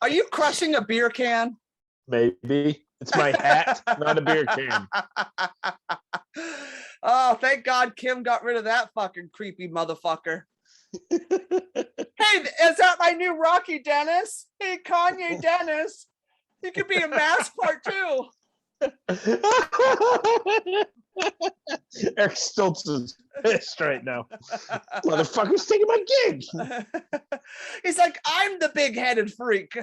Are you crushing a beer can? Maybe. It's my hat, not a beer can. Oh, thank God Kim got rid of that fucking creepy motherfucker. Hey, is that my new Rocky Dennis? Hey, Kanye Dennis. You could be a mask part too. Eric Stoltz is pissed right now. Motherfucker's taking my gig. He's like, I'm the big-headed freak.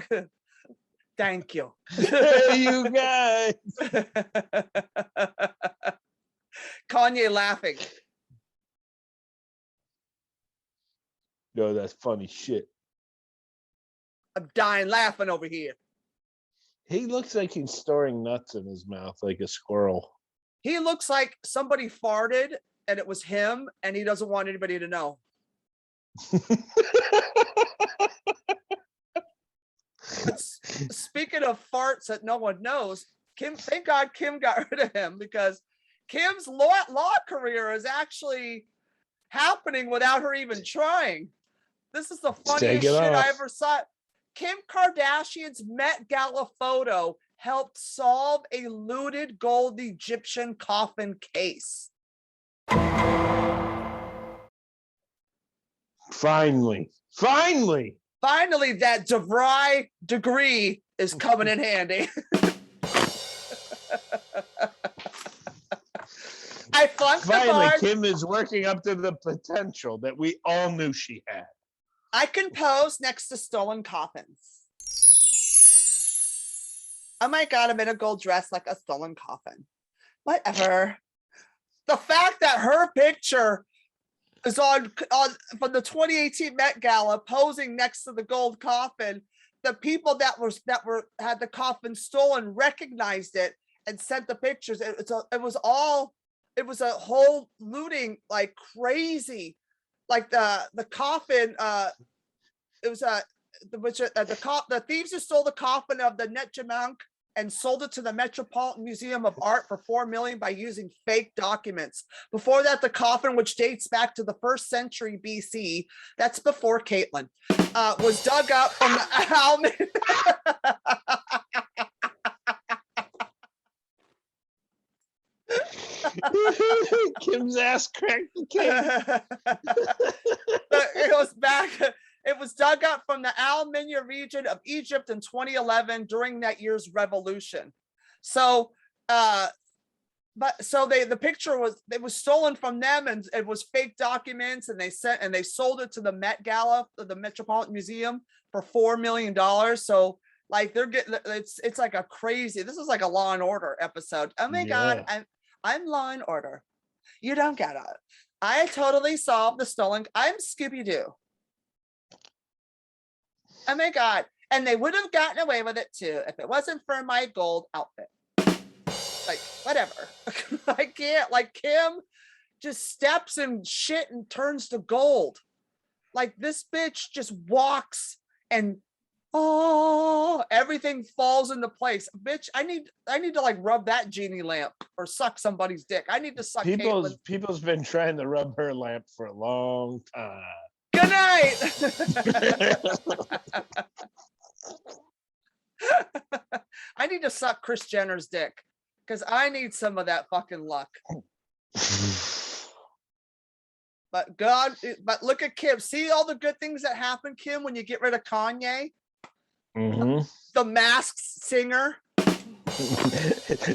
Thank you. Hey, you guys. Kanye laughing. No, that's funny shit. I'm dying laughing over here. He looks like he's storing nuts in his mouth like a squirrel. He looks like somebody farted and it was him, and he doesn't want anybody to know. Speaking of farts that no one knows, Kim, thank God Kim got rid of him, because Kim's law career is actually happening without her even trying. This is the funniest shit I ever saw. Kim Kardashian's Met Gala photo helped solve a looted gold Egyptian coffin case. Finally, that DeVry degree is coming in handy. I flunked the bar. Kim is working up to the potential that we all knew she had. I can pose next to stolen coffins. Oh my God, I'm in a gold dress like a stolen coffin. Whatever. The fact that her picture is on from the 2018 Met Gala posing next to the gold coffin, the people that had the coffin stolen recognized it and sent the pictures. It was a whole looting like crazy. Like the coffin, the thieves who stole the coffin of the Netjamank and sold it to the Metropolitan Museum of Art for $4 million by using fake documents. Before that, the coffin, which dates back to the 1st century BC, that's before Caitlin, was dug up from the Alman. Kim's ass cracked the king. It was dug up from the Al-Minya region of Egypt in 2011 during that year's revolution. So, the picture was stolen from them, and it was fake documents, and they sold it to the Met Gala, the Metropolitan Museum, for $4 million. So like they're getting, it's like a crazy. This is like a Law and Order episode. Oh my God, I'm Law and Order. You don't get it. I totally solved the stolen. I'm Scooby-Doo. Oh my God. And they would have gotten away with it too if it wasn't for my gold outfit. Like, whatever. I can't, like, Kim just steps in shit and turns to gold. Like, this bitch just walks and everything falls into place. Bitch, I need to like rub that genie lamp or suck somebody's dick. I need to suck people's been trying to rub her lamp for a long time. Good night. I need to suck Kris Jenner's dick because I need some of that fucking luck. But look at Kim. See all the good things that happen, Kim, when you get rid of Kanye? Mm-hmm. The Masked Singer.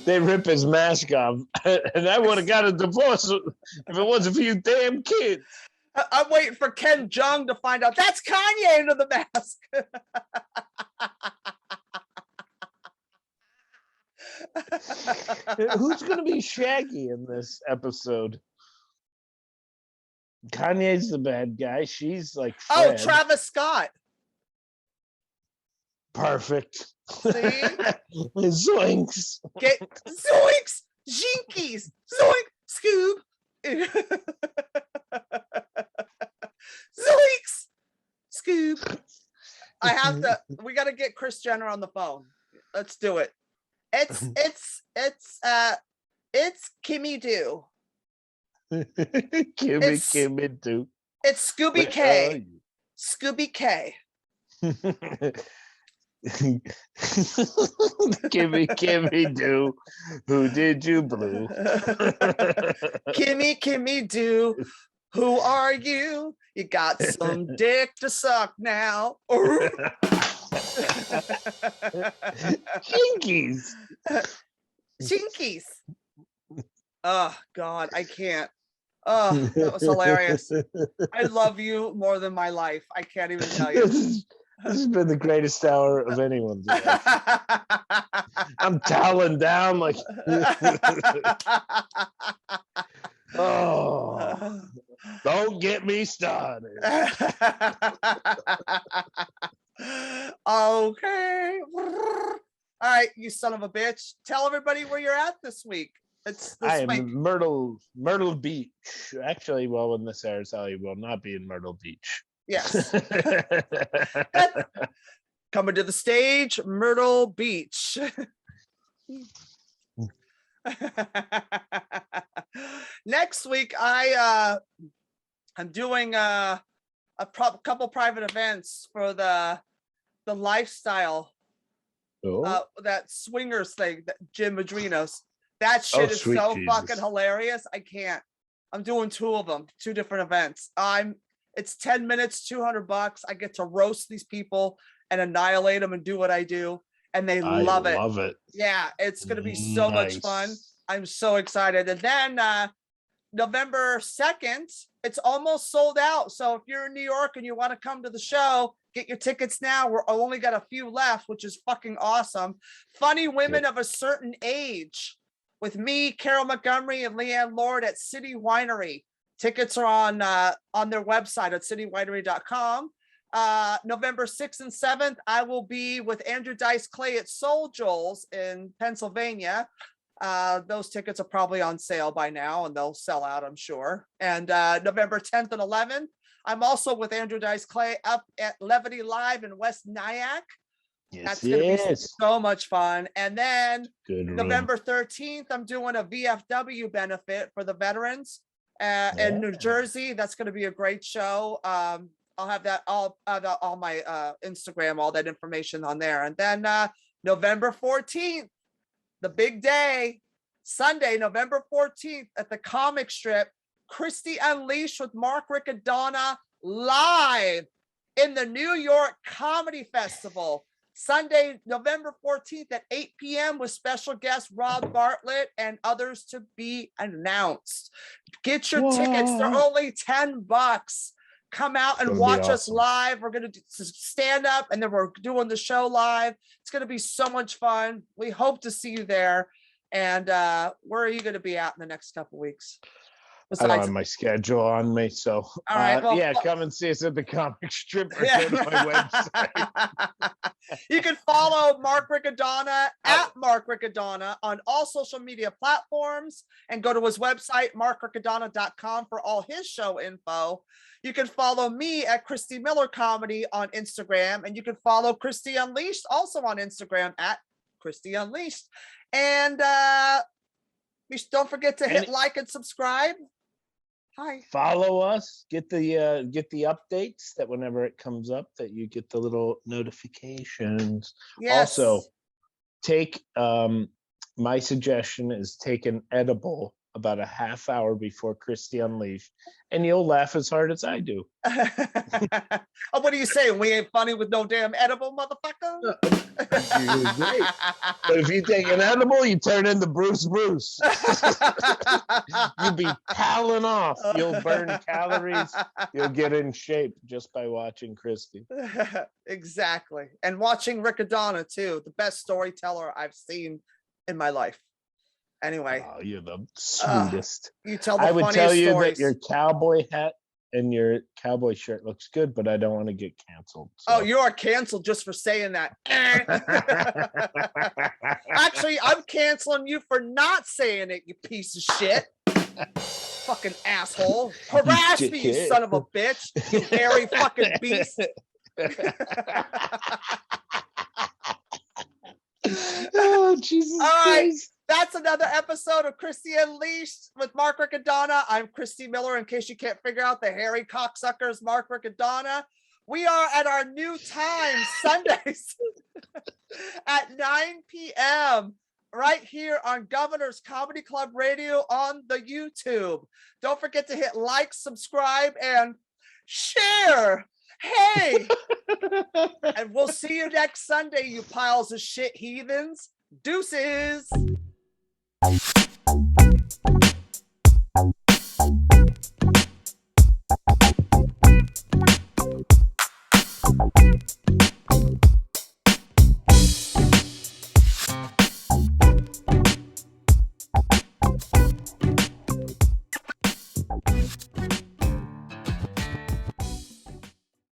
They rip his mask off, and I would have got a divorce if it wasn't for you damn kids. I'm waiting for Ken Jeong to find out that's Kanye under the mask. Who's going to be Shaggy in this episode? Kanye's the bad guy. She's like Fred. Oh, Travis Scott. Perfect. See? Zoinks. Get zoinks, jinkies, zoink, Scoob. Zoinks, Scoob. We got to get Kris Jenner on the phone. Let's do it. It's Kimmy Do. Kimmy Do. It's Scooby K. Scooby K. Kimmy Do. Who did you blue? Kimmy Do. Who are you? You got some dick to suck now. Jinkies. Jinkies. Oh God, I can't. Oh, that was hilarious. I love you more than my life. I can't even tell you. This has been the greatest hour of anyone's life. I'm toweling down like. Oh, don't get me started. Okay. All right, you son of a bitch. Tell everybody where you're at this week. It's this I am week. in Myrtle Beach. Actually, well, when this airs, I will not be in Myrtle Beach. Yes. Coming to the stage, Myrtle Beach. Next week, I'm doing a couple private events for the lifestyle, that swingers thing, that Jim Madrinos. That shit is sweet so Jesus. fucking hilarious. I can't. I'm doing 2 of them, 2 different events. It's 10 minutes, $200. I get to roast these people and annihilate them and do what I do, and they love it. I love it. Yeah, it's gonna be so much fun. I'm so excited. And then November 2nd, it's almost sold out. So if you're in New York and you want to come to the show, get your tickets now. We're only got a few left, which is fucking awesome. Funny Women of a Certain Age with me, Carol Montgomery, and Leanne Lord at City Winery. Tickets are on their website at citywinery.com. November 6th and 7th, I will be with Andrew Dice Clay at Soul Joel's in Pennsylvania. Those tickets are probably on sale by now and they'll sell out, I'm sure. And November 10th and 11th, I'm also with Andrew Dice Clay up at Levity Live in West Nyack. That's going to be so much fun. And then November 13th, I'm doing a VFW benefit for the veterans in New Jersey. That's going to be a great show. I'll have that all my Instagram, all that information on there. And then November 14th, the big day, Sunday, November 14th at the comic strip, Christy Unleashed with Mark Riccadonna live in the New York Comedy Festival. Sunday, November 14th at 8 p.m. with special guest Rob Bartlett and others to be announced. Get your tickets. They're only $10. Come out and watch us live. We're going to stand up and then we're doing the show live. It's going to be so much fun. We hope to see you there. And where are you going to be at in the next couple weeks? I don't have my schedule on me, so all right, well, yeah, come and see us at the comic strip or go to my website. You can follow Mark Riccadonna at Mark Riccadonna on all social media platforms and go to his website, markriccadonna.com, for all his show info. You can follow me at Christy Miller Comedy on Instagram, and you can follow Christy Unleashed also on Instagram at Christy Unleashed. And don't forget to hit like and subscribe. Hi. Follow us. Get the updates that whenever it comes up, that you get the little notifications. Yes. Also, take my suggestion is take an edible about a half hour before Christy Unleashed, and you'll laugh as hard as I do. Oh, what are you saying? We ain't funny with no damn edible, motherfucker? But if you take an edible, you turn into Bruce. You'll be palling off. You'll burn calories. You'll get in shape just by watching Christy. Exactly. And watching Riccadonna, too. The best storyteller I've seen in my life. Anyway, you're the sweetest. You tell the I would tell you stories. That your cowboy hat and your cowboy shirt looks good, but I don't want to get canceled. So. Oh, you are canceled just for saying that. Actually, I'm canceling you for not saying it, you piece of shit. Fucking asshole. Harass me, you son of a bitch. You hairy fucking beast. Oh, Jesus Christ. That's another episode of Christy Unleashed with Mark Riccadonna. I'm Christy Miller, in case you can't figure out the hairy cocksuckers, Mark Riccadonna. We are at our new time, Sundays at 9 p.m. right here on Governor's Comedy Club Radio on the YouTube. Don't forget to hit like, subscribe, and share. Hey! And we'll see you next Sunday, you piles of shit heathens. Deuces!